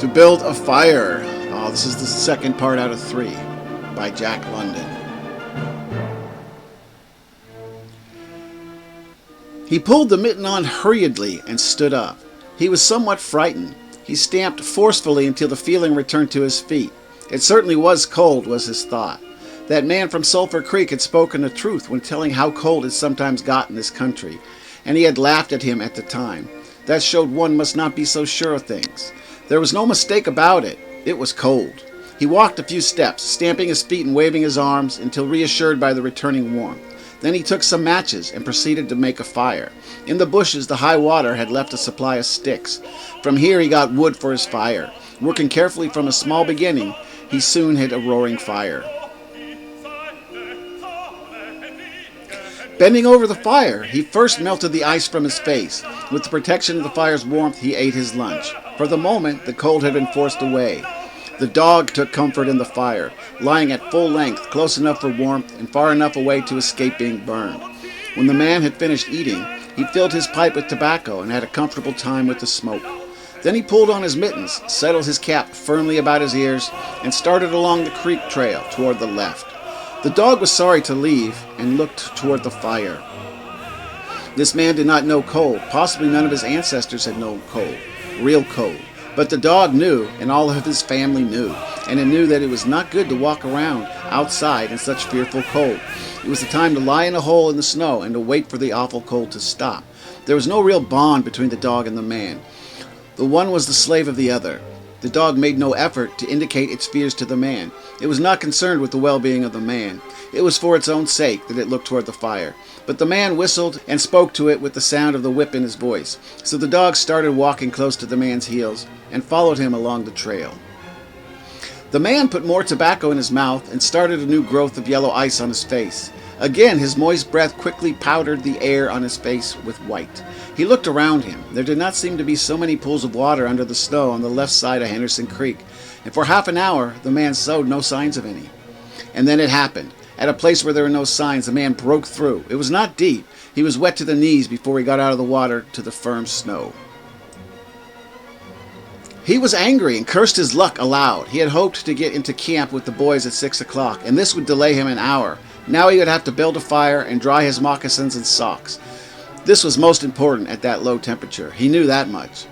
To build a fire. Oh, this is the second part out of 3 by Jack London. He pulled the mitten on hurriedly and stood up. He was somewhat frightened. He stamped forcefully until the feeling returned to his feet. It certainly was cold, was his thought. That man from Sulphur Creek had spoken the truth when telling how cold it sometimes got in this country, and he had laughed at him at the time. That showed one must not be so sure of things. There was no mistake about it. It was cold. He walked a few steps, stamping his feet and waving his arms until reassured by the returning warmth. Then he took some matches and proceeded to make a fire. In the bushes, the high water had left a supply of sticks. From here he got wood for his fire. Working carefully from a small beginning, he soon had a roaring fire. Bending over the fire, he first melted the ice from his face. With the protection of the fire's warmth, he ate his lunch. For the moment, the cold had been forced away. The dog took comfort in the fire, lying at full length, close enough for warmth and far enough away to escape being burned. When the man had finished eating, he filled his pipe with tobacco and had a comfortable time with the smoke. Then he pulled on his mittens, settled his cap firmly about his ears, and started along the creek trail toward the left. The dog was sorry to leave and looked toward the fire. This man did not know cold. Possibly none of his ancestors had known cold, real cold. But the dog knew, and all of his family knew, and it knew that it was not good to walk around outside in such fearful cold. It was the time to lie in a hole in the snow and to wait for the awful cold to stop. There was no real bond between the dog and the man. The one was the slave of the other. The dog made no effort to indicate its fears to the man. It was not concerned with the well-being of the man. It was for its own sake that it looked toward the fire. But the man whistled and spoke to it with the sound of the whip in his voice. So the dog started walking close to the man's heels and followed him along the trail. The man put more tobacco in his mouth and started a new growth of yellow ice on his face. Again, his moist breath quickly powdered the air on his face with white. He looked around him. There did not seem to be so many pools of water under the snow on the left side of Henderson Creek, and for half an hour the man showed no signs of any. And then it happened. At a place where there were no signs, the man broke through. It was not deep. He was wet to the knees before he got out of the water to the firm snow. He was angry and cursed his luck aloud. He had hoped to get into camp with the boys at 6 o'clock, and this would delay him an hour. Now he would have to build a fire and dry his moccasins and socks. This was most important at that low temperature. He knew that much.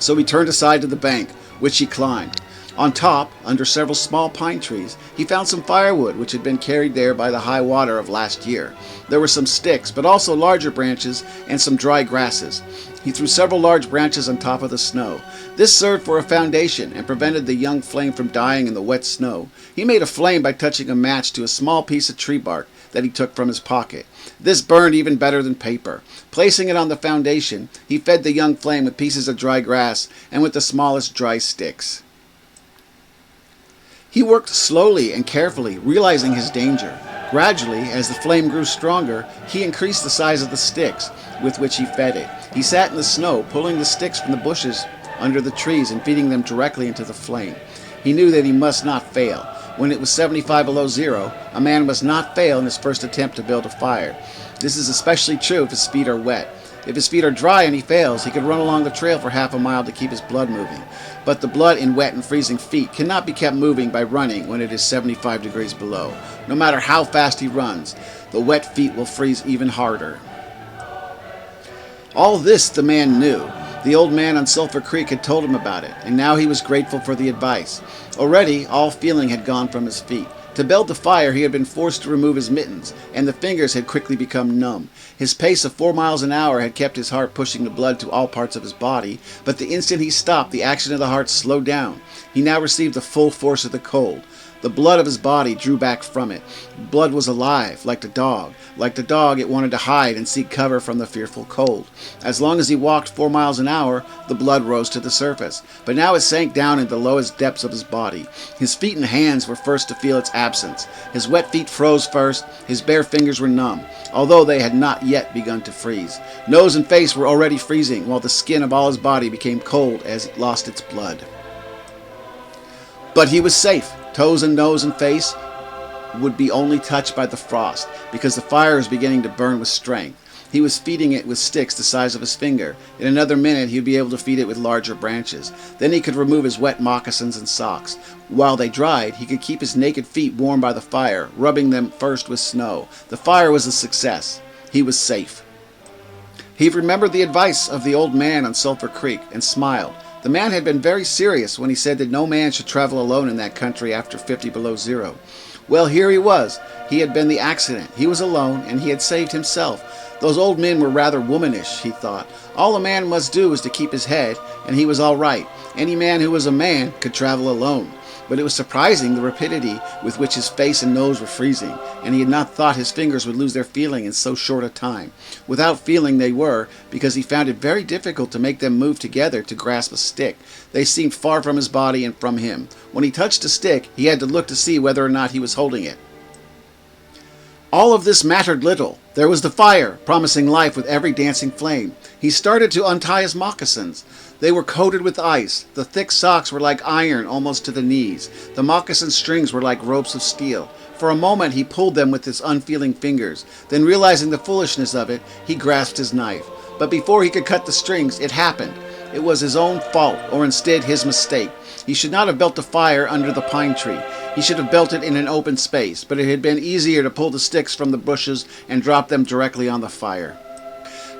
So he turned aside to the bank, which he climbed. On top, under several small pine trees, he found some firewood which had been carried there by the high water of last year. There were some sticks, but also larger branches and some dry grasses. He threw several large branches on top of the snow. This served for a foundation and prevented the young flame from dying in the wet snow. He made a flame by touching a match to a small piece of tree bark that he took from his pocket. This burned even better than paper. Placing it on the foundation, he fed the young flame with pieces of dry grass and with the smallest dry sticks. He worked slowly and carefully, realizing his danger. Gradually, as the flame grew stronger, he increased the size of the sticks with which he fed it. He sat in the snow, pulling the sticks from the bushes under the trees and feeding them directly into the flame. He knew that he must not fail. When it was 75 below zero, a man must not fail in his first attempt to build a fire. This is especially true if his feet are wet. If his feet are dry and he fails, he could run along the trail for half a mile to keep his blood moving. But the blood in wet and freezing feet cannot be kept moving by running when it is 75 degrees below. No matter how fast he runs, the wet feet will freeze even harder. All this the man knew. The old man on Sulphur Creek had told him about it, and now he was grateful for the advice. Already, all feeling had gone from his feet. To build the fire, he had been forced to remove his mittens, and the fingers had quickly become numb. His pace of 4 miles an hour had kept his heart pushing the blood to all parts of his body, but the instant he stopped, the action of the heart slowed down. He now received the full force of the cold. The blood of his body drew back from it. Blood was alive, like the dog. Like the dog, it wanted to hide and seek cover from the fearful cold. As long as he walked 4 miles an hour, the blood rose to the surface. But now it sank down into the lowest depths of his body. His feet and hands were first to feel its absence. His wet feet froze first. His bare fingers were numb, although they had not yet begun to freeze. Nose and face were already freezing, while the skin of all his body became cold as it lost its blood. But he was safe. Toes and nose and face would be only touched by the frost, because the fire was beginning to burn with strength. He was feeding it with sticks the size of his finger. In another minute, he would be able to feed it with larger branches. Then he could remove his wet moccasins and socks. While they dried, he could keep his naked feet warm by the fire, rubbing them first with snow. The fire was a success. He was safe. He remembered the advice of the old man on Sulphur Creek and smiled. The man had been very serious when he said that no man should travel alone in that country after 50 below zero. Well, here he was. He had been the accident. He was alone, and he had saved himself. Those old men were rather womanish, he thought. All a man must do was to keep his head, and he was all right. Any man who was a man could travel alone. But it was surprising the rapidity with which his face and nose were freezing, and he had not thought his fingers would lose their feeling in so short a time. Without feeling they were, because he found it very difficult to make them move together to grasp a stick. They seemed far from his body and from him. When he touched a stick, he had to look to see whether or not he was holding it. All of this mattered little. There was the fire, promising life with every dancing flame. He started to untie his moccasins. They were coated with ice. The thick socks were like iron almost to the knees. The moccasin strings were like ropes of steel. For a moment he pulled them with his unfeeling fingers. Then, realizing the foolishness of it, he grasped his knife. But before he could cut the strings, it happened. It was his own fault, or instead his mistake. He should not have built a fire under the pine tree. He should have built it in an open space, but it had been easier to pull the sticks from the bushes and drop them directly on the fire.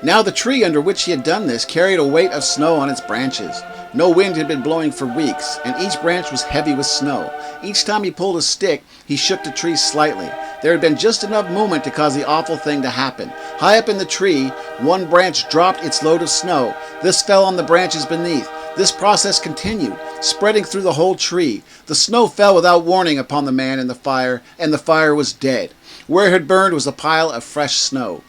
Now the tree under which he had done this carried a weight of snow on its branches. No wind had been blowing for weeks, and each branch was heavy with snow. Each time he pulled a stick, he shook the tree slightly. There had been just enough movement to cause the awful thing to happen. High up in the tree, one branch dropped its load of snow. This fell on the branches beneath. This process continued, spreading through the whole tree. The snow fell without warning upon the man and the fire was dead. Where it had burned was a pile of fresh snow.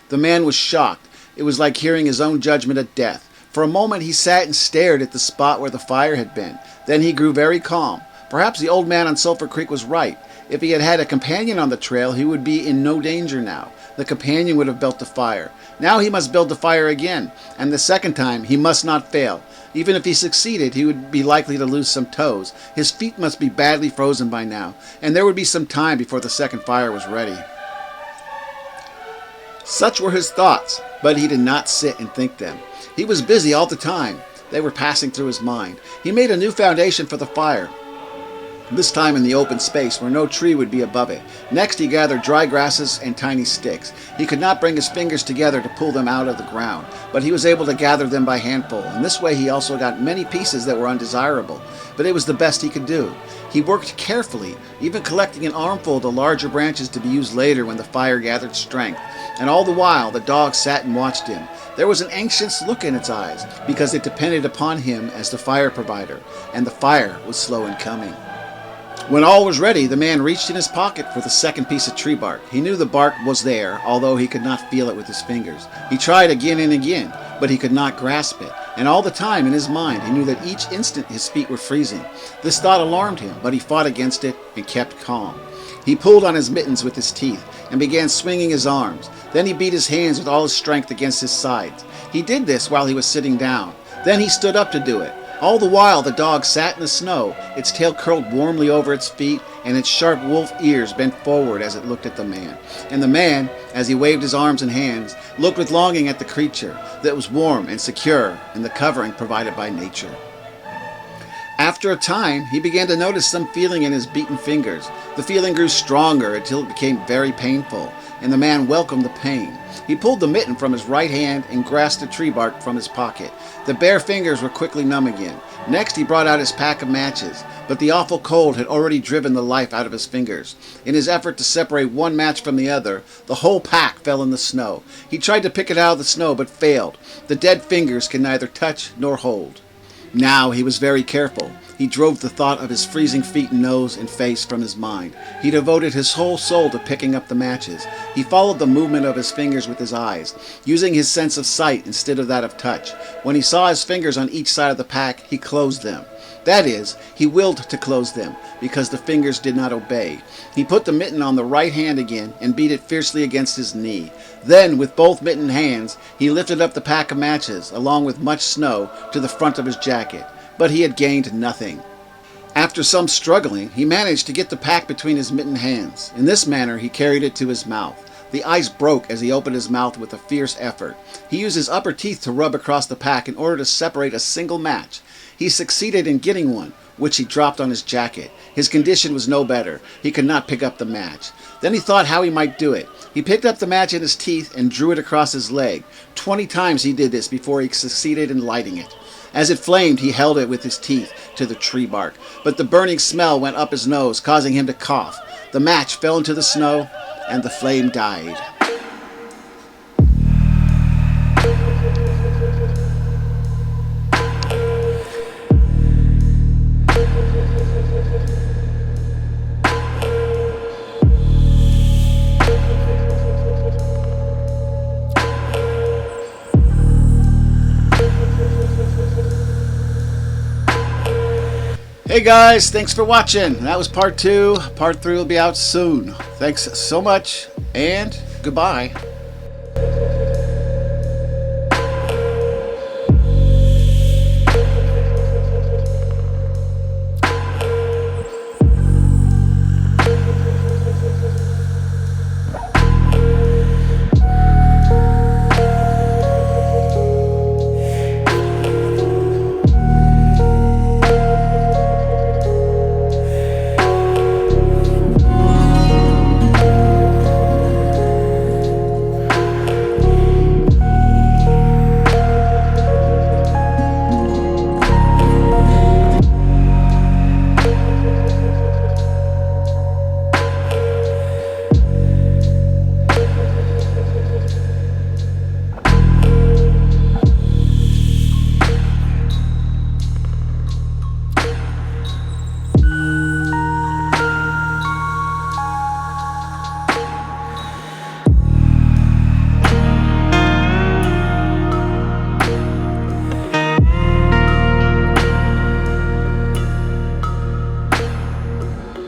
The man was shocked. It was like hearing his own judgment at death. For a moment he sat and stared at the spot where the fire had been. Then he grew very calm. Perhaps the old man on Sulphur Creek was right. If he had had a companion on the trail, he would be in no danger now. The companion would have built the fire. Now he must build the fire again, and the second time he must not fail. Even if he succeeded, he would be likely to lose some toes. His feet must be badly frozen by now, and there would be some time before the second fire was ready. Such were his thoughts, but he did not sit and think them. He was busy all the time. They were passing through his mind. He made a new foundation for the fire, this time in the open space where no tree would be above it. Next he gathered dry grasses and tiny sticks. He could not bring his fingers together to pull them out of the ground, but he was able to gather them by handful, and this way he also got many pieces that were undesirable. But it was the best he could do. He worked carefully, even collecting an armful of the larger branches to be used later when the fire gathered strength. And all the while the dog sat and watched him. There was an anxious look in its eyes, because it depended upon him as the fire provider, and the fire was slow in coming. When all was ready, the man reached in his pocket for the second piece of tree bark. He knew the bark was there, although he could not feel it with his fingers. He tried again and again, but he could not grasp it. And all the time in his mind he knew that each instant his feet were freezing. This thought alarmed him, but he fought against it and kept calm. He pulled on his mittens with his teeth and began swinging his arms. Then he beat his hands with all his strength against his sides. He did this while he was sitting down. Then he stood up to do it. All the while the dog sat in the snow, its tail curled warmly over its feet, and its sharp wolf ears bent forward as it looked at the man. And the man, as he waved his arms and hands, looked with longing at the creature that was warm and secure in the covering provided by nature. After a time, he began to notice some feeling in his beaten fingers. The feeling grew stronger until it became very painful, and the man welcomed the pain. He pulled the mitten from his right hand and grasped the tree bark from his pocket. The bare fingers were quickly numb again. Next he brought out his pack of matches, but the awful cold had already driven the life out of his fingers. In his effort to separate one match from the other, the whole pack fell in the snow. He tried to pick it out of the snow, but failed. The dead fingers can neither touch nor hold. Now he was very careful. He drove the thought of his freezing feet and nose and face from his mind. He devoted his whole soul to picking up the matches. He followed the movement of his fingers with his eyes, using his sense of sight instead of that of touch. When he saw his fingers on each side of the pack, he closed them. That is, he willed to close them, because the fingers did not obey. He put the mitten on the right hand again and beat it fiercely against his knee. Then, with both mittened hands, he lifted up the pack of matches, along with much snow, to the front of his jacket. But he had gained nothing. After some struggling, he managed to get the pack between his mittened hands. In this manner he carried it to his mouth. The ice broke as he opened his mouth with a fierce effort. He used his upper teeth to rub across the pack in order to separate a single match. He succeeded in getting one, which he dropped on his jacket. His condition was no better. He could not pick up the match. Then he thought how he might do it. He picked up the match in his teeth and drew it across his leg. 20 times he did this before he succeeded in lighting it. As it flamed, he held it with his teeth to the tree bark, but the burning smell went up his nose, causing him to cough. The match fell into the snow, and the flame died. Hey guys, thanks for watching. That was part 2. Part 3 will be out soon. Thanks so much, and goodbye.